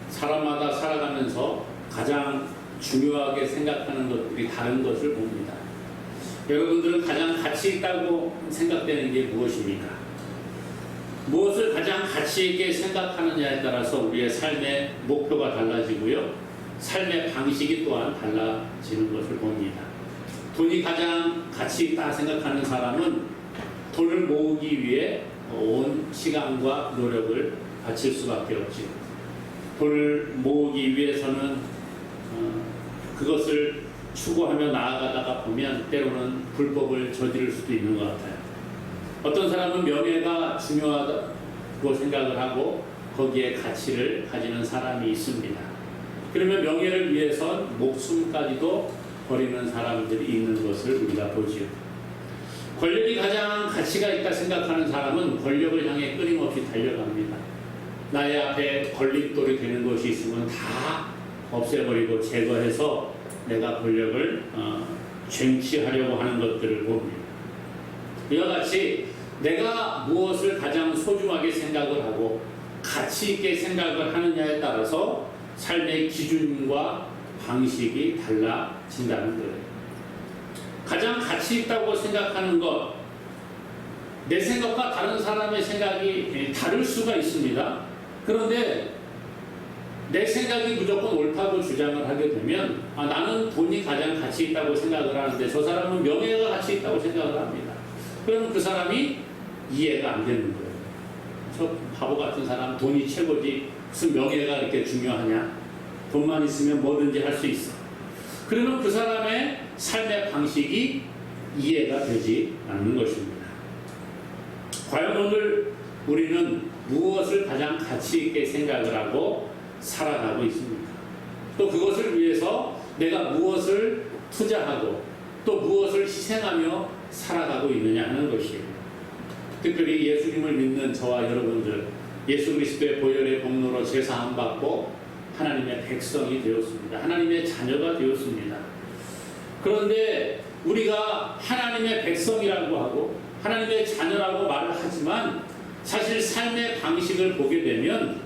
사람마다 살아가면서 가장 중요하게 생각하는 것들이 다른 것을 봅니다. 여러분들은 가장 가치 있다고 생각되는 게 무엇입니까? 무엇을 가장 가치 있게 생각하느냐에 따라서 우리의 삶의 목표가 달라지고요. 삶의 방식이 또한 달라지는 것을 봅니다. 돈이 가장 가치 있다 생각하는 사람은 돈을 모으기 위해 온 시간과 노력을 바칠 수밖에 없지요. 돈을 모으기 위해서는 그것을 추구하며 나아가다가 보면 때로는 불법을 저지를 수도 있는 것 같아요. 어떤 사람은 명예가 중요하다고 생각을 하고 거기에 가치를 가지는 사람이 있습니다. 그러면 명예를 위해선 목숨까지도 버리는 사람들이 있는 것을 우리가 보지요. 권력이 가장 가치가 있다 생각하는 사람은 권력을 향해 끊임없이 달려갑니다. 나의 앞에 걸림돌이 되는 것이 있으면 다 없애버리고 제거해서 내가 권력을 쟁취하려고 하는 것들을 봅니다. 이와 같이 내가 무엇을 가장 소중하게 생각을 하고 가치 있게 생각을 하느냐에 따라서 삶의 기준과 방식이 달라진다는 거예요. 가장 가치 있다고 생각하는 것, 내 생각과 다른 사람의 생각이 다를 수가 있습니다. 그런데 내 생각이 무조건 옳다고 주장을 하게 되면 나는 돈이 가장 가치 있다고 생각을 하는데 저 사람은 명예가 가치 있다고 생각을 합니다. 그러면 그 사람이 이해가 안 되는 거예요. 저 바보 같은 사람 돈이 최고지 무슨 명예가 이렇게 중요하냐. 돈만 있으면 뭐든지 할 수 있어. 그러면 그 사람의 삶의 방식이 이해가 되지 않는 것입니다. 과연 오늘 우리는 무엇을 가장 가치 있게 생각을 하고 살아가고 있습니까? 또 그것을 위해서 내가 무엇을 투자하고 또 무엇을 희생하며 살아가고 있느냐 하는 것이에요. 특별히 예수님을 믿는 저와 여러분들, 예수 그리스도의 보혈의 공로로 제사함 받고 하나님의 백성이 되었습니다. 하나님의 자녀가 되었습니다. 그런데 우리가 하나님의 백성이라고 하고 하나님의 자녀라고 말을 하지만 사실 삶의 방식을 보게 되면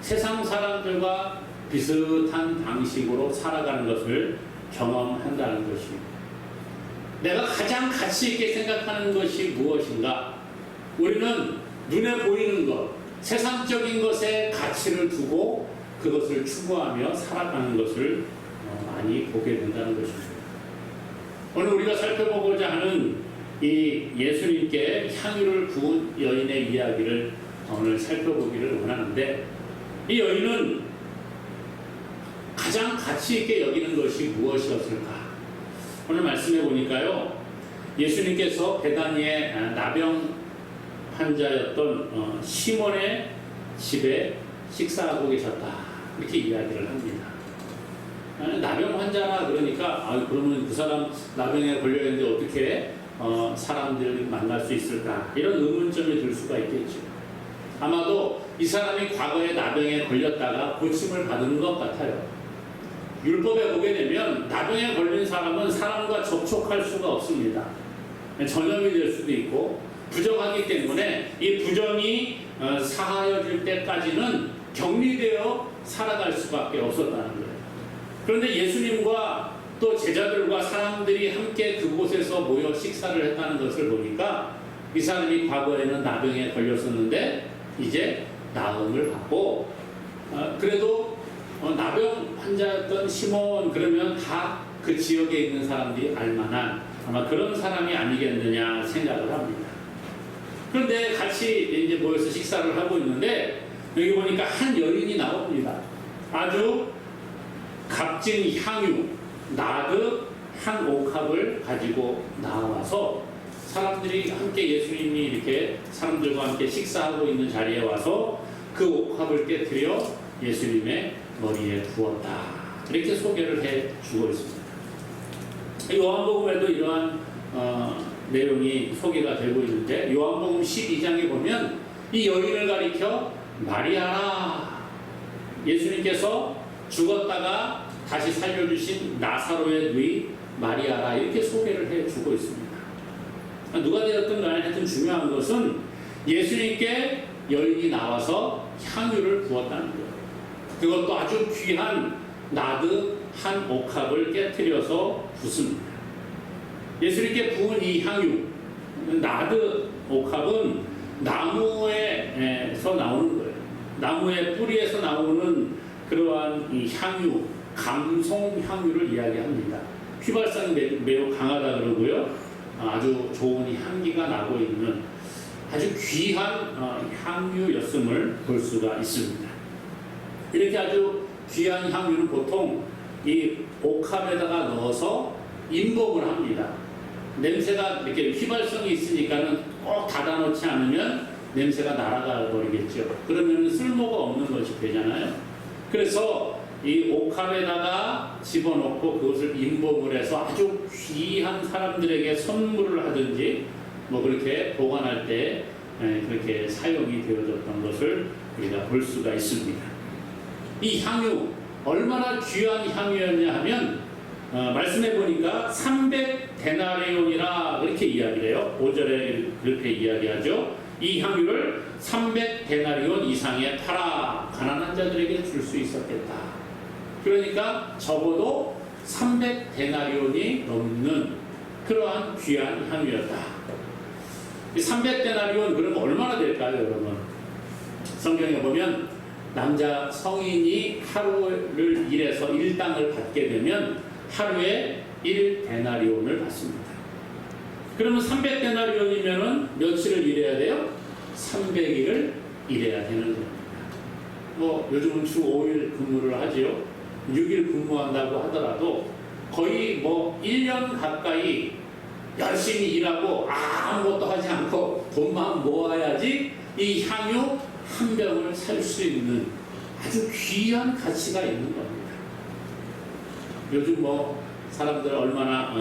세상 사람들과 비슷한 방식으로 살아가는 것을 경험한다는 것입니다. 내가 가장 가치 있게 생각하는 것이 무엇인가? 우리는 눈에 보이는 것, 세상적인 것에 가치를 두고 그것을 추구하며 살아가는 것을 많이 보게 된다는 것입니다. 오늘 우리가 살펴보고자 하는 이 예수님께 향유를 부은 여인의 이야기를 오늘 살펴보기를 원하는데, 이 여인은 가장 가치 있게 여기는 것이 무엇이었을까? 오늘 말씀해 보니까요, 예수님께서 베다니의 나병 환자였던 시몬의 집에 식사하고 계셨다, 이렇게 이야기를 합니다. 나병 환자라 그러니까 그러면 그 사람 나병에 걸려있는데 어떻게 사람들을 만날 수 있을까, 이런 의문점이 들 수가 있겠죠. 아마도 이 사람이 과거에 나병에 걸렸다가 고침을 받은 것 같아요. 율법에 보게 되면 나병에 걸린 사람은 사람과 접촉할 수가 없습니다. 전염이 될 수도 있고 부정하기 때문에 이 부정이 사하여질 때까지는 격리되어 살아갈 수밖에 없었다는 거예요. 그런데 예수님과 또 제자들과 사람들이 함께 그곳에서 모여 식사를 했다는 것을 보니까 이 사람이 과거에는 나병에 걸렸었는데 이제 나음을 받고 그래도 나병 환자였던 시몬, 그러면 다 그 지역에 있는 사람들이 알만한 아마 그런 사람이 아니겠느냐 생각을 합니다. 그런데 같이 이제 모여서 식사를 하고 있는데 여기 보니까 한 여인이 나옵니다. 아주 값진 향유, 나드 한 옥합을 가지고 나와서 사람들이 함께 예수님이 이렇게 사람들과 함께 식사하고 있는 자리에 와서 그 옥합을 깨뜨려 예수님의 머리에 부었다, 이렇게 소개를 해 주고 있습니다. 요한복음에도 이러한 내용이 소개가 되고 있는데 요한복음 12장에 보면 이 여인을 가리켜 마리아라, 예수님께서 죽었다가 다시 살려주신 나사로의 누이 마리아라, 이렇게 소개를 해주고 있습니다. 누가 되었든 간에 하여튼 중요한 것은 예수님께 여인이 나와서 향유를 부었다는 거예요. 그것도 아주 귀한 나드 한 옥합을 깨뜨려서 붓습니다. 예수님께 부은 이 향유, 나드 옥합은 나무에서 나오는 거예요. 나무의 뿌리에서 나오는 그러한 이 향유, 감송 향유를 이야기합니다. 휘발성이 매우 강하다 그러고요. 아주 좋은 향기가 나고 있는 아주 귀한 향유였음을 볼 수가 있습니다. 이렇게 아주 귀한 향유는 보통 이 옥합에다가 넣어서 임복을 합니다. 냄새가 이렇게 휘발성이 있으니까는 꼭 닫아놓지 않으면 냄새가 날아가 버리겠죠. 그러면 쓸모가 없는 것이 되잖아요. 그래서 이 옥합에다가 집어넣고 그것을 임복을 해서 아주 귀한 사람들에게 선물을 하든지 뭐 그렇게 보관할 때 그렇게 사용이 되어졌던 것을 우리가 볼 수가 있습니다. 이 향유 얼마나 귀한 향유였냐 하면 말씀해 보니까 300데나리온이라 그렇게 이야기를 해요. 5절에 그렇게 이야기하죠. 이 향유를 300데나리온 이상에 팔아 가난한 자들에게 줄 수 있었겠다. 그러니까 적어도 300데나리온이 넘는 그러한 귀한 향유였다. 300데나리온 그러면 얼마나 될까요, 여러분? 성경에 보면 남자 성인이 하루를 일해서 일당을 받게 되면 하루에 1데나리온을 받습니다. 그러면 300데나리온이면은 며칠을 일해야 돼요? 300일을 일해야 되는 겁니다. 뭐 요즘은 주 5일 근무를 하지요. 6일 근무한다고 하더라도 거의 뭐 1년 가까이 열심히 일하고 아무것도 하지 않고 돈만 모아야지 이 향유 한 병을 살 수 있는 아주 귀한 가치가 있는 겁니다. 요즘 뭐 사람들 얼마나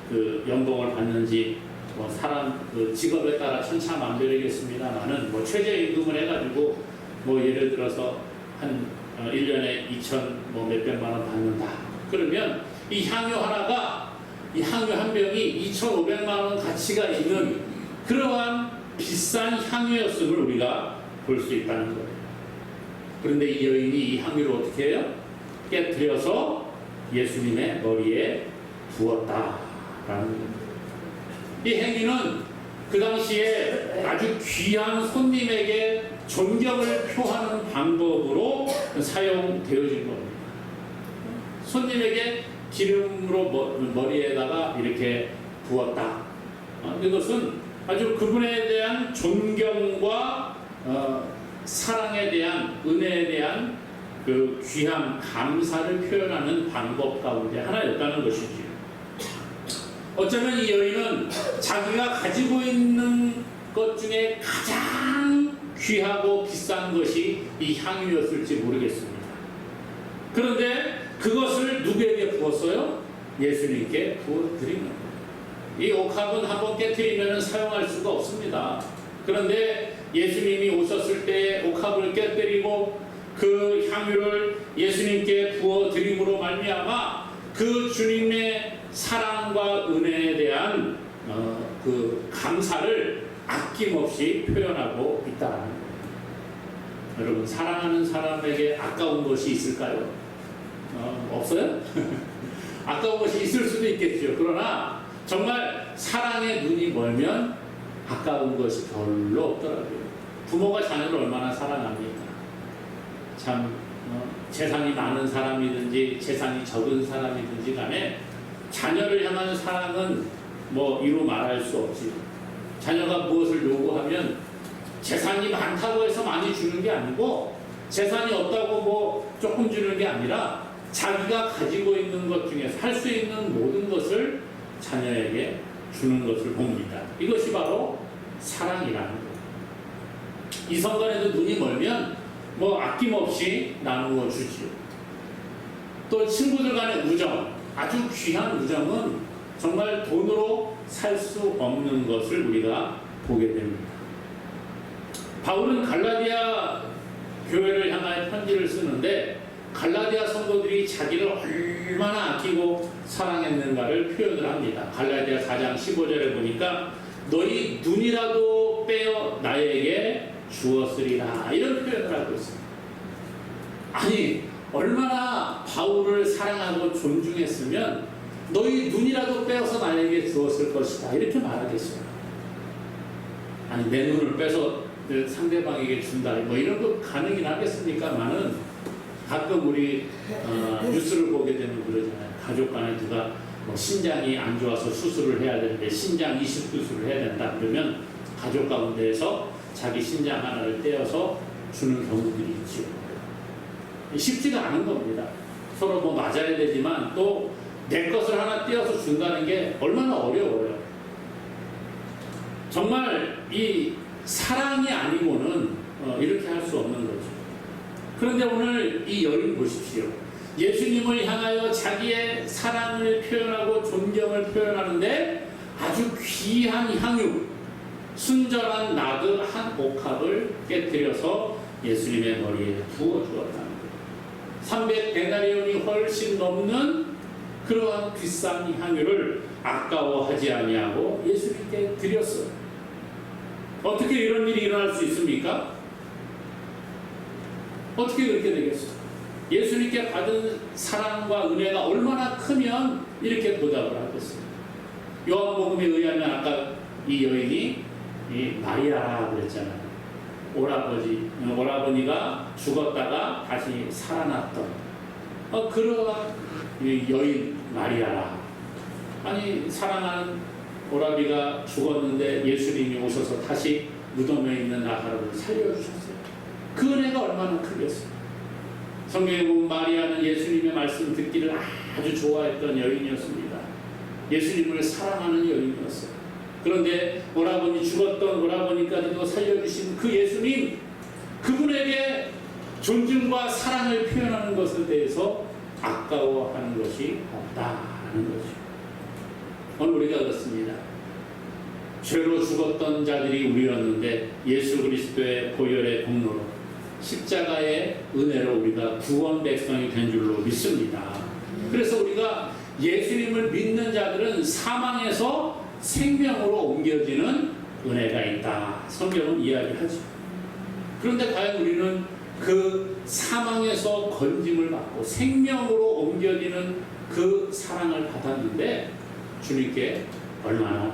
그 연봉을 받는지 뭐 사람 그 직업에 따라 천차만별이겠습니다만은 뭐 최저임금을 해가지고 뭐 예를 들어서 한 1년에 2천 뭐 몇백만 원 받는다. 그러면 이 향유 하나가 이 향유 한 병이 2,500만 원 가치가 있는 그러한 비싼 향유였음을 우리가 볼 수 있다는 거예요. 그런데 이 여인이 이 향유를 어떻게 해요? 깨뜨려서 예수님의 머리에 부었다라는 겁니다. 이 행위는 그 당시에 아주 귀한 손님에게 존경을 표하는 방법으로 사용되어진 겁니다. 손님에게 기름으로 머리에다가 이렇게 부었다. 이것은 아주 그분에 대한 존경과 사랑에 대한 은혜에 대한 그 귀한 감사를 표현하는 방법 가운데 하나였다는 것이지요. 어쩌면 이 여인은 자기가 가지고 있는 것 중에 가장 귀하고 비싼 것이 이 향유였을지 모르겠습니다. 그런데 그것을 누구에게 부었어요? 예수님께 부어드린 겁니다. 이 옥합은 한번 깨뜨리면 사용할 수가 없습니다. 그런데 예수님이 오셨을 때 옥합을 깨뜨리고 그 향유를 예수님께 부어드림으로 말미암아 그 주님의 사랑과 은혜에 대한 그 감사를 아낌없이 표현하고 있다는 거예요. 여러분, 사랑하는 사람에게 아까운 것이 있을까요? 없어요? 아까운 것이 있을 수도 있겠죠. 그러나 정말 사랑의 눈이 멀면 아까운 것이 별로 없더라고요. 부모가 자녀를 얼마나 사랑합니까? 참 재산이 많은 사람이든지 재산이 적은 사람이든지 간에 자녀를 향한 사랑은 뭐 이루 말할 수 없지. 자녀가 무엇을 요구하면 재산이 많다고 해서 많이 주는 게 아니고 재산이 없다고 뭐 조금 주는 게 아니라 자기가 가지고 있는 것 중에서 할 수 있는 모든 것을 자녀에게 주는 것을 봅니다. 이것이 바로 사랑이라는 거예요. 이성 간에도 눈이 멀면 뭐 아낌없이 나누어 주지요. 또 친구들 간의 우정, 아주 귀한 우정은 정말 돈으로 살 수 없는 것을 우리가 보게 됩니다. 바울은 갈라디아 교회를 향하여 편지를 쓰는데 갈라디아 성도들이 자기를 얼마나 아끼고 사랑했는가를 표현을 합니다. 갈라디아 4장 15절에 보니까 너희 눈이라도 빼어 나에게 주었으리라, 이런 표현을 하고 있습니다. 아니 얼마나 바울을 사랑하고 존중했으면 너희 눈이라도 빼어서 나에게 주었을 것이다 이렇게 말하겠어요. 아니 내 눈을 빼서 상대방에게 준다 뭐 이런 거 가능이 하겠습니까만은 가끔 우리 뉴스를 보게 되면 그러잖아요. 가족 간에 누가 뭐 신장이 안 좋아서 수술을 해야 되는데 신장 이식 수술을 해야 된다 그러면 가족 가운데에서 자기 신장 하나를 떼어서 주는 경우들이 있죠. 쉽지가 않은 겁니다. 서로 뭐 맞아야 되지만 또 내 것을 하나 떼어서 준다는 게 얼마나 어려워요. 정말 이 사랑이 아니고는 이렇게 할 수 없는 거죠. 그런데 오늘 이 여인 보십시오. 예수님을 향하여 자기의 사랑을 표현하고 존경을 표현하는데 아주 귀한 향유, 순전한 나드 한 옥합을 깨뜨려서 예수님의 머리에 부어주었다는 거예요. 300데나리온이 훨씬 넘는 그러한 비싼 향유를 아까워하지 아니하고 예수님께 드렸어요. 어떻게 이런 일이 일어날 수 있습니까? 어떻게 그렇게 되겠어요? 예수님께 받은 사랑과 은혜가 얼마나 크면 이렇게 보답을 하겠어요. 요한복음에 의하면 아까 이 여인이 이 마리아라 그랬잖아요. 오라버니가 죽었다가 다시 살아났던 그러한 여인 마리아라. 아니 사랑하는 오라비가 죽었는데 예수님이 오셔서 다시 무덤에 있는 나사로를 살려주셨어요. 그 은혜가 얼마나 크겠어요. 성경에 보면 마리아는 예수님의 말씀 듣기를 아주 좋아했던 여인이었습니다. 예수님을 사랑하는 여인이었어요. 그런데 오라버니 죽었던 오라버니까지도 살려주신 그 예수님, 그분에게 존중과 사랑을 표현하는 것에 대해서 아까워하는 것이 없다는 거죠. 오늘 우리가 그렇습니다. 죄로 죽었던 자들이 우리였는데 예수 그리스도의 보혈의 공로로 십자가의 은혜로 우리가 구원 백성이 된 줄로 믿습니다. 그래서 우리가 예수님을 믿는 자들은 사망에서 생명으로 옮겨지는 은혜가 있다. 성경은 이야기하죠. 그런데 과연 우리는 그 사망에서 건짐을 받고 생명으로 옮겨지는 그 사랑을 받았는데 주님께 얼마나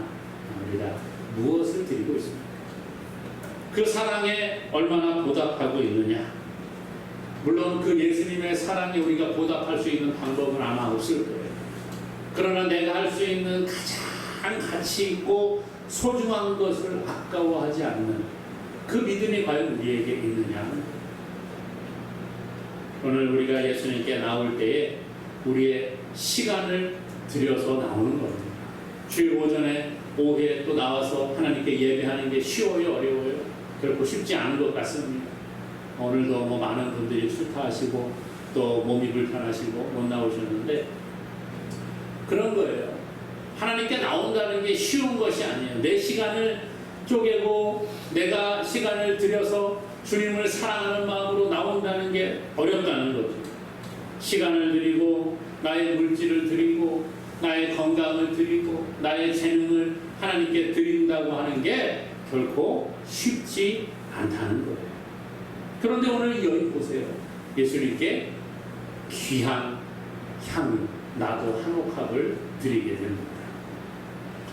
우리가 무엇을 드리고 있습니까? 그 사랑에 얼마나 보답하고 있느냐? 물론 그 예수님의 사랑에 우리가 보답할 수 있는 방법은 아마 없을 거예요. 그러나 내가 할 수 있는 가장 가치 있고 소중한 것을 아까워하지 않는 그 믿음이 과연 우리에게 있느냐? 오늘 우리가 예수님께 나올 때에 우리의 시간을 들여서 나오는 겁니다. 주일 오전에 오후에 또 나와서 하나님께 예배하는 게 쉬워요, 어려워요? 결코 쉽지 않은 것 같습니다. 오늘도 뭐 많은 분들이 출타하시고 또 몸이 불편하시고 못 나오셨는데 그런 거예요. 하나님께 나온다는 게 쉬운 것이 아니에요. 내 시간을 쪼개고 내가 시간을 들여서 주님을 사랑하는 마음으로 나온다는 게 어렵다는 거죠. 시간을 드리고 나의 물질을 드리고 나의 건강을 드리고 나의 재능을 하나님께 드린다고 하는 게 결코 쉽지 않다는 거예요. 그런데 오늘 이 여인 보세요. 예수님께 귀한 향, 나도 한 옥합을 드리게 됩니다.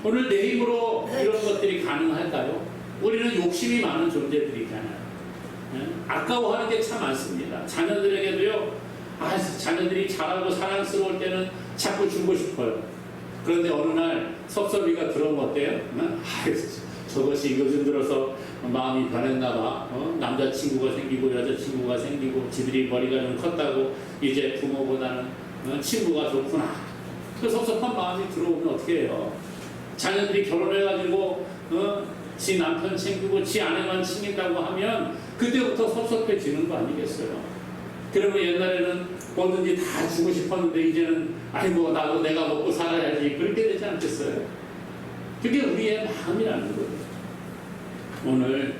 오늘 내 힘으로 이런 것들이 가능할까요? 우리는 욕심이 많은 존재들이잖아요. 아까워하는 게 참 많습니다. 자녀들에게도요. 자녀들이 잘하고 사랑스러울 때는 자꾸 주고 싶어요. 그런데 어느 날 섭섭이가 들어오면 어때요? 저것이 요즘 들어서 마음이 변했나 봐. 남자친구가 생기고 여자친구가 생기고 지들이 머리가 좀 컸다고 이제 부모보다는 친구가 좋구나. 그 섭섭한 마음이 들어오면 어떻게 해요? 자녀들이 결혼해가지고 지 남편 챙기고 지 아내만 챙긴다고 하면 그때부터 섭섭해지는 거 아니겠어요? 그러면 옛날에는 뭐든지 다 주고 싶었는데 이제는 아이고 나도 내가 먹고 살아야지 그렇게 되지 않겠어요? 그게 우리의 마음이라는 거예요. 오늘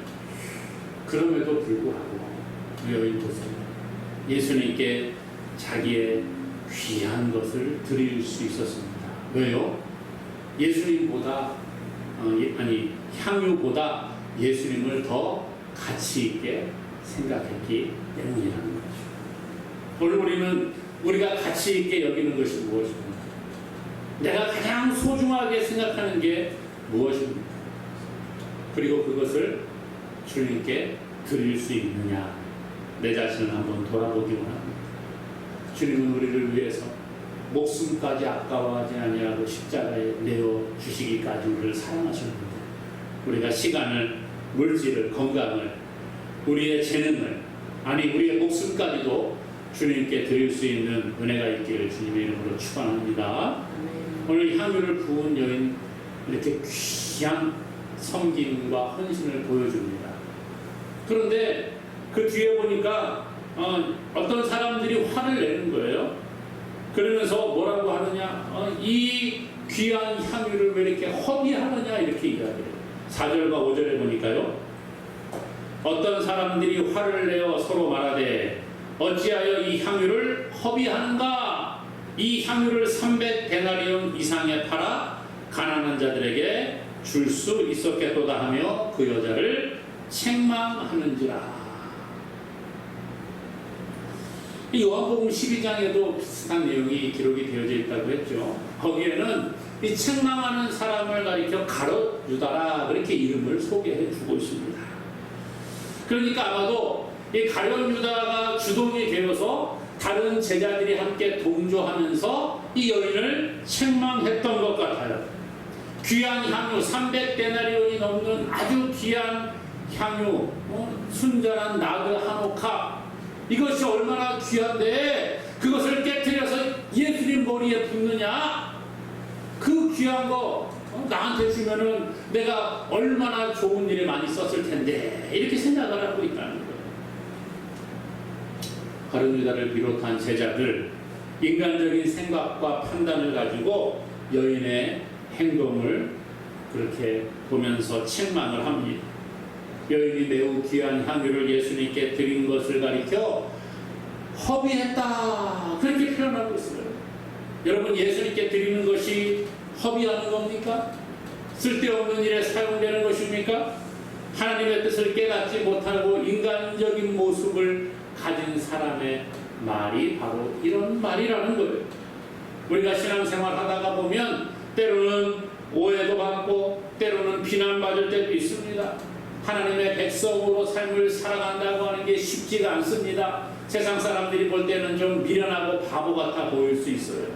그럼에도 불구하고 여인 보세요. 예수님께 자기의 귀한 것을 드릴 수 있었습니다. 왜요? 예수님보다 향유보다 예수님을 더 가치 있게 생각했기 때문이라는 거죠. 오늘 우리가 가치 있게 여기는 것이 무엇입니까? 내가 가장 소중하게 생각하는 게 무엇입니까? 그리고 그것을 주님께 드릴 수 있느냐, 내 자신을 한번 돌아보기 원합니다. 주님은 우리를 위해서 목숨까지 아까워하지 아니하고 십자가에 내어 주시기까지 우리를 사랑하셨는데, 우리가 시간을, 물질을, 건강을, 우리의 재능을, 아니 우리의 목숨까지도 주님께 드릴 수 있는 은혜가 있기를 주님의 이름으로 축원합니다. 오늘 향유를 부은 여인, 이렇게 귀한 섬김과 헌신을 보여줍니다. 그런데 그 뒤에 보니까 어떤 사람들이 화를 내는 거예요. 그러면서 뭐라고 하느냐, 이 귀한 향유를 왜 이렇게 허비하느냐, 이렇게 이야기해요. 4절과 5절에 보니까요, 어떤 사람들이 화를 내어 서로 말하되 어찌하여 이 향유를 허비하는가? 이 향유를 300데나리온 이상에 팔아 가난한 자들에게 줄 수 있었겠도다 하며 그 여자를 책망하는지라. 요한복음 12장에도 비슷한 내용이 기록이 되어져 있다고 했죠. 거기에는 이 책망하는 사람을 가리켜 가룟 유다라 그렇게 이름을 소개해 주고 있습니다. 그러니까 아마도 이 가룟 유다가 주동이 되어서 다른 제자들이 함께 동조하면서 이 여인을 책망했던 것 같아요. 귀한 향유 300데나리온이 넘는 아주 귀한 향유, 순전한 나드 한옥합, 이것이 얼마나 귀한데 그것을 깨트려서 예수님 머리에 붓느냐? 그 귀한 거 나한테 주면은 내가 얼마나 좋은 일에 많이 썼을 텐데, 이렇게 생각을 하고 있다는 거예요. 가룟 유다를 비롯한 제자들, 인간적인 생각과 판단을 가지고 여인의 행동을 그렇게 보면서 책망을 합니다. 여인이 매우 귀한 향유를 예수님께 드린 것을 가리켜 허비했다, 그렇게 표현하고 있어요. 여러분, 예수님께 드리는 것이 허비하는 겁니까? 쓸데없는 일에 사용되는 것입니까? 하나님의 뜻을 깨닫지 못하고 인간적인 모습을 가진 사람의 말이 바로 이런 말이라는 거예요. 우리가 신앙생활 하다가 보면 때로는 오해도 받고 때로는 비난받을 때도 있습니다. 하나님의 백성으로 삶을 살아간다고 하는 게 쉽지가 않습니다. 세상 사람들이 볼 때는 좀 미련하고 바보 같아 보일 수 있어요.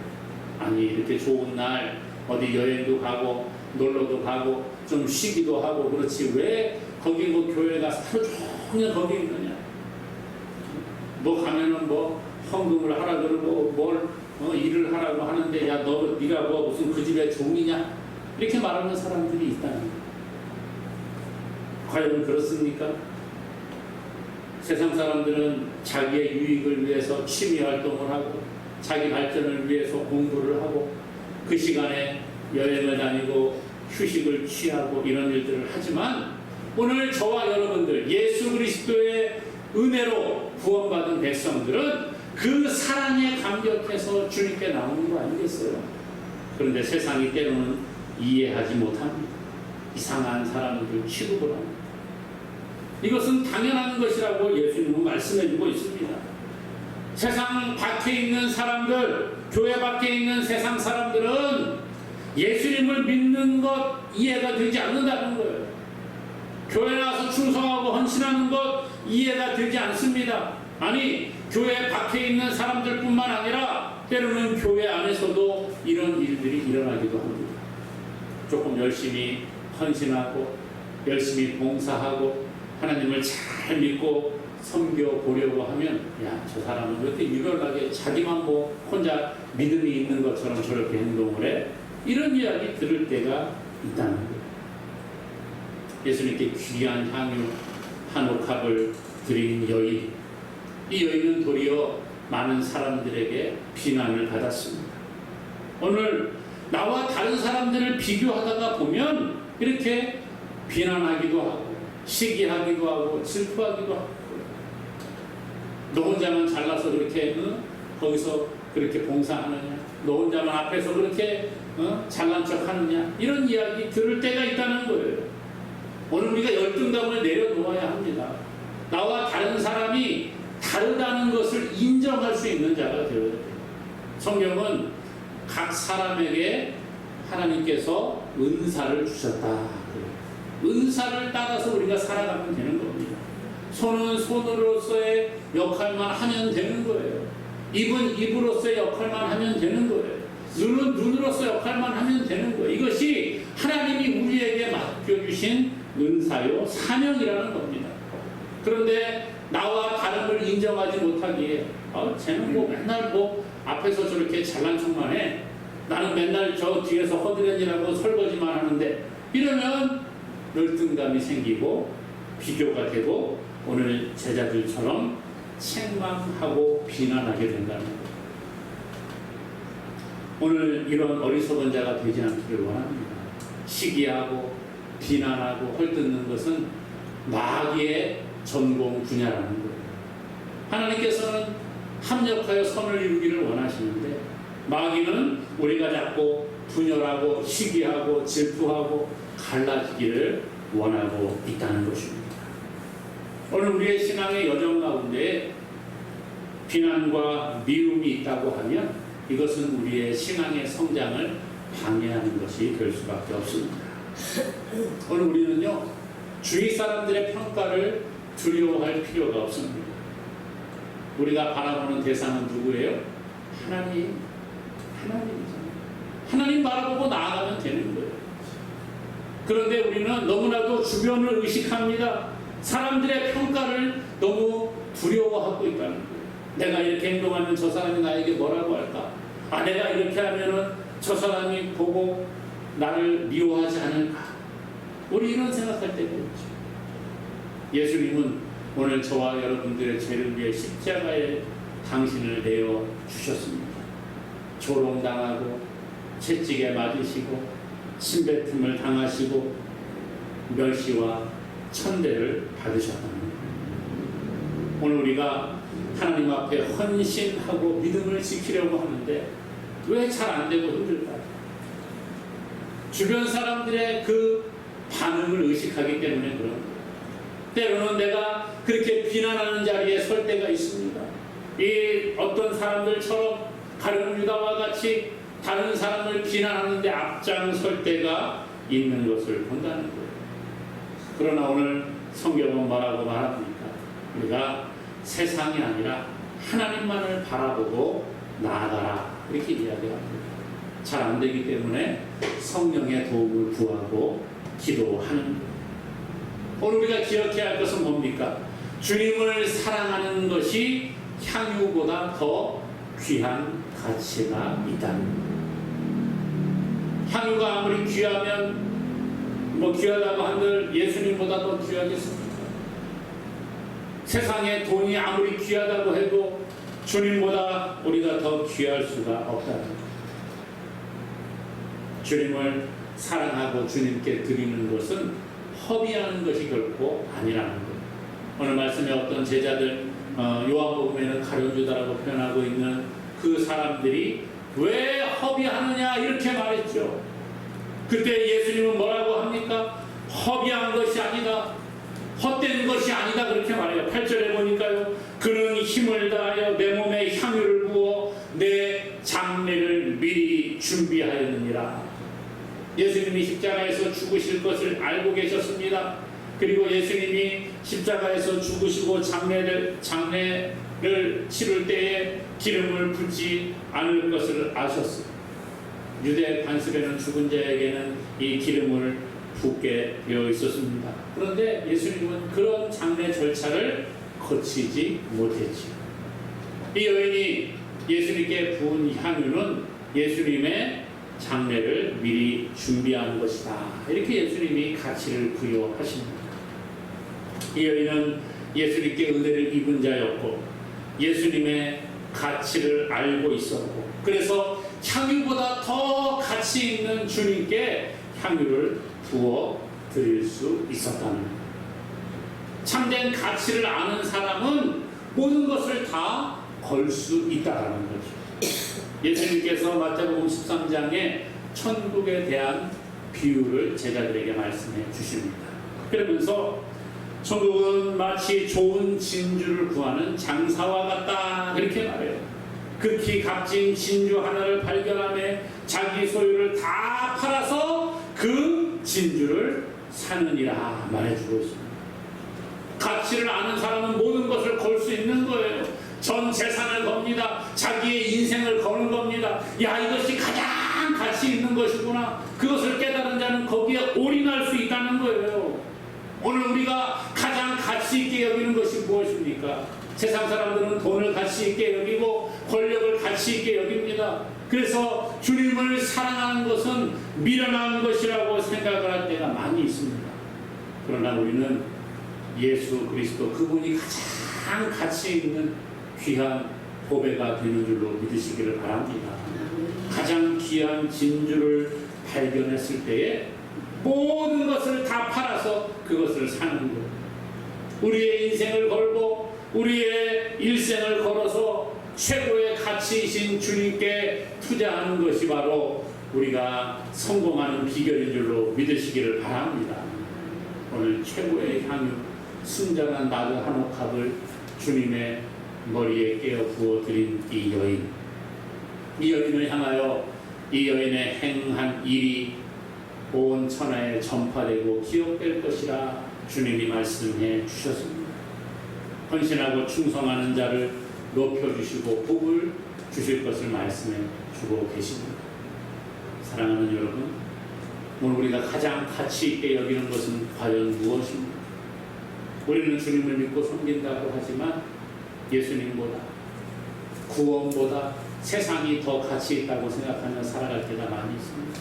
아니, 이렇게 좋은 날 어디 여행도 가고 놀러도 가고 좀 쉬기도 하고 그렇지, 왜 거기 뭐 교회 가서 하루 종일 거기 있느냐? 뭐 가면은 뭐 헌금을 하라 그러고 뭘 일을 하라고 하는데, 야, 네가 뭐 무슨 그 집의 종이냐? 이렇게 말하는 사람들이 있다는 거예요. 과연 그렇습니까? 세상 사람들은 자기의 유익을 위해서 취미 활동을 하고 자기 발전을 위해서 공부를 하고 그 시간에 여행을 다니고 휴식을 취하고 이런 일들을 하지만, 오늘 저와 여러분들 예수 그리스도의 은혜로 구원받은 백성들은 그 사랑에 감격해서 주님께 나오는 거 아니겠어요? 그런데 세상이 때로는 이해하지 못합니다. 이상한 사람들 취급을 합니다. 이것은 당연한 것이라고 예수님은 말씀해주고 있습니다. 세상 밖에 있는 사람들, 교회 밖에 있는 세상 사람들은 예수님을 믿는 것 이해가 되지 않는다는 거예요. 교회 나와서 충성하고 헌신하는 것 이해가 되지 않습니다. 아니, 교회 밖에 있는 사람들뿐만 아니라 때로는 교회 안에서도 이런 일들이 일어나기도 합니다. 조금 열심히 헌신하고 열심히 봉사하고 하나님을 잘 믿고 섬겨보려고 하면, 야, 저 사람은 왜 이렇게 유별나게 자기만 뭐 혼자 믿음이 있는 것처럼 저렇게 행동을 해? 이런 이야기 들을 때가 있다는 거예요. 예수님께 귀한 향유 한 옥합을 드린 여인, 이 여인은 도리어 많은 사람들에게 비난을 받았습니다. 오늘 나와 다른 사람들을 비교하다가 보면 이렇게 비난하기도 하고 시기하기도 하고 질투하기도 하고, 너 혼자만 잘나서 그렇게 거기서 그렇게 봉사하느냐, 너 혼자만 앞에서 그렇게 잘난 척하느냐, 이런 이야기 들을 때가 있다는 거예요. 오늘 우리가 열등감을 내려놓아야 합니다. 나와 다른 사람이 다르다는 것을 인정할 수 있는 자가 되어야 돼요. 성경은 각 사람에게 하나님께서 은사를 주셨다. 은사를 따라서 우리가 살아가면 되는 겁니다. 손은 손으로서의 역할만 하면 되는 거예요. 입은 입으로서의 역할만 하면 되는 거예요. 눈은 눈으로서 역할만 하면 되는 거예요. 이것이 하나님이 우리에게 맡겨주신 은사요 사명이라는 겁니다. 그런데 나와 다른 걸 인정하지 못하기에 쟤는 뭐 맨날 뭐 앞에서 저렇게 잘난 척만 해. 나는 맨날 저 뒤에서 허드렛이라고 설거지만 하는데, 이러면 열등감이 생기고 비교가 되고 오늘 제자들처럼 책망하고 비난하게 된다는 거예요. 오늘 이런 어리석은 자가 되지 않기를 원합니다. 시기하고 비난하고 헐뜯는 것은 마귀의 전공 분야라는 거예요. 하나님께서는 합력하여 선을 이루기를 원하시는데, 마귀는 우리가 자꾸 분열하고 시기하고 질투하고 갈라지기를 원하고 있다는 것입니다. 오늘 우리의 신앙의 여정 가운데 비난과 미움이 있다고 하면 이것은 우리의 신앙의 성장을 방해하는 것이 될 수밖에 없습니다. 오늘 우리는요, 주위 사람들의 평가를 두려워할 필요가 없습니다. 우리가 바라보는 대상은 누구예요? 하나님이잖아요. 하나님 바라보고 나아가면 되는 거예요. 그런데 우리는 너무나도 주변을 의식합니다. 사람들의 평가를 너무 두려워하고 있다는 거예요. 내가 이렇게 행동하면 저 사람이 나에게 뭐라고 할까? 내가 이렇게 하면은 저 사람이 보고 나를 미워하지 않을까? 우리 이런 생각할 때가 있죠. 예수님은 오늘 저와 여러분들의 죄를 위해 십자가에 당신을 내어 주셨습니다. 조롱당하고 채찍에 맞으시고 침뱉음을 당하시고 멸시와 천대를 받으셨다는 거예요. 오늘 우리가 하나님 앞에 헌신하고 믿음을 지키려고 하는데 왜 잘 안 되고 힘들까요? 주변 사람들의 그 반응을 의식하기 때문에 그런 거예요. 때로는 내가 그렇게 비난하는 자리에 설 때가 있습니다. 이 어떤 사람들처럼 가룟 유다와 같이 다른 사람을 비난하는데 앞장설 때가 있는 것을 본다는 거예요. 그러나 오늘 성경은 뭐라고 말합니까? 우리가 세상이 아니라 하나님만을 바라보고 나아가라, 이렇게 이야기합니다. 잘 안 되기 때문에 성령의 도움을 구하고 기도하는 거예요. 오늘 우리가 기억해야 할 것은 뭡니까? 주님을 사랑하는 것이 향유보다 더 귀한 가치가 있다는 거예요. 향유가 아무리 귀하면 귀하다고 한들 예수님보다 더 귀하겠습니까? 세상에 돈이 아무리 귀하다고 해도 주님보다 우리가 더 귀할 수가 없다는 거예요. 주님을 사랑하고 주님께 드리는 것은 허비하는 것이 결코 아니라는 거예요. 오늘 말씀에 어떤 제자들, 요한복음에는 가룟 유다라고 표현하고 있는 그 사람들이 왜 허비하느냐 이렇게 말했죠. 그때 예수님은 뭐라고 합니까? 허비한 것이 아니다, 헛된 것이 아니다, 그렇게 말해요. 8절에 보니까요, 그는 힘을 다하여 내 몸에 향유를 부어 내 장례를 미리 준비하였느니라. 예수님이 십자가에서 죽으실 것을 알고 계셨습니다. 그리고 예수님이 십자가에서 죽으시고 장례를 치를 때에 기름을 붓지 않을 것을 아셨어요. 유대 관습에는 죽은 자에게는 이 기름을 붓게 되어 있었습니다. 그런데 예수님은 그런 장례 절차를 거치지 못했지요. 이 여인이 예수님께 부은 향유는 예수님의 장례를 미리 준비한 것이다, 이렇게 예수님이 가치를 부여하십니다. 이 여인은 예수님께 은혜를 입은 자였고 예수님의 가치를 알고 있었고, 그래서 향유보다 더 가치 있는 주님께 향유를 부어 드릴 수 있었다는 거예요. 참된 가치를 아는 사람은 모든 것을 다 걸 수 있다는 거죠. 예수님께서 마태복음 13장에 천국에 대한 비유를 제자들에게 말씀해 주십니다. 그러면서 천국은 마치 좋은 진주를 구하는 장사와 같다, 그렇게 말해요. 극히 값진 진주 하나를 발견하며 자기 소유를 다 팔아서 그 진주를 사느니라 말해주고 있습니다. 가치를 아는 사람은 모든 것을 걸 수 있는 거예요. 전 재산을 겁니다. 자기의 인생을 거는 겁니다. 야, 이것이 가장 가치 있는 것이구나. 그것을 깨달은 자는 거기에 올인할 수 있다는 거예요. 오늘 우리가 가장 가치 있게 여기는 것이 무엇입니까? 세상 사람들은 돈을 가치 있게 여기고 권력을 가치 있게 여깁니다. 그래서 주님을 사랑하는 것은 미련한 것이라고 생각을 할 때가 많이 있습니다. 그러나 우리는 예수 그리스도, 그분이 가장 가치 있는 귀한 보배가 되는 줄로 믿으시기를 바랍니다. 가장 귀한 진주를 발견했을 때에 모든 것을 다 팔아서 그것을 사는 것, 우리의 인생을 걸고 우리의 일생을 걸어서 최고의 가치이신 주님께 투자하는 것이 바로 우리가 성공하는 비결인 줄로 믿으시기를 바랍니다. 오늘 최고의 향유 순전한 나드 한 옥합을 주님의 머리에 깨어 부어드린 이 여인, 이 여인을 향하여 이 여인의 행한 일이 온 천하에 전파되고 기억될 것이라 주님이 말씀해 주셨습니다. 헌신하고 충성하는 자를 높여주시고 복을 주실 것을 말씀해 주고 계십니다. 사랑하는 여러분, 오늘 우리가 가장 가치 있게 여기는 것은 과연 무엇입니까? 우리는 주님을 믿고 섬긴다고 하지만 예수님보다, 구원보다 세상이 더 가치 있다고 생각하며 살아갈 때가 많이 있습니다.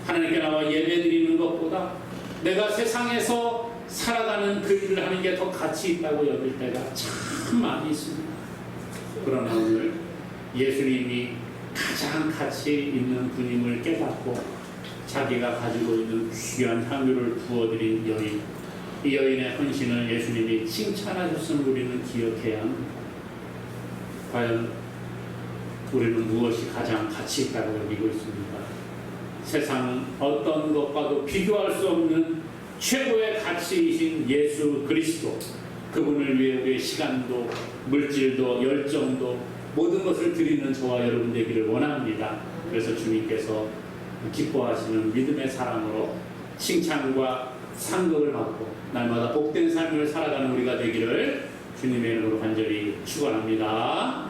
하나님께 나와 예배드리는 것보다 내가 세상에서 살아가는 그 일을 하는 게 더 가치 있다고 여길 때가 참 많이 있습니다. 그러나 오늘 예수님이 가장 가치 있는 분임을 깨닫고 자기가 가지고 있는 귀한 향유를 부어드린 여인, 이 여인의 헌신을 예수님이 칭찬하셨음을 우리는 기억해야 합니다. 과연 우리는 무엇이 가장 가치 있다고 여기고 있습니까? 세상 어떤 것과도 비교할 수 없는 최고의 가치이신 예수 그리스도, 그분을 위해 우리의 시간도 물질도 열정도 모든 것을 드리는 저와 여러분 되기를 원합니다. 그래서 주님께서 기뻐하시는 믿음의 사랑으로 칭찬과 상급을 받고 날마다 복된 삶을 살아가는 우리가 되기를 주님의 이름으로 간절히 축원합니다.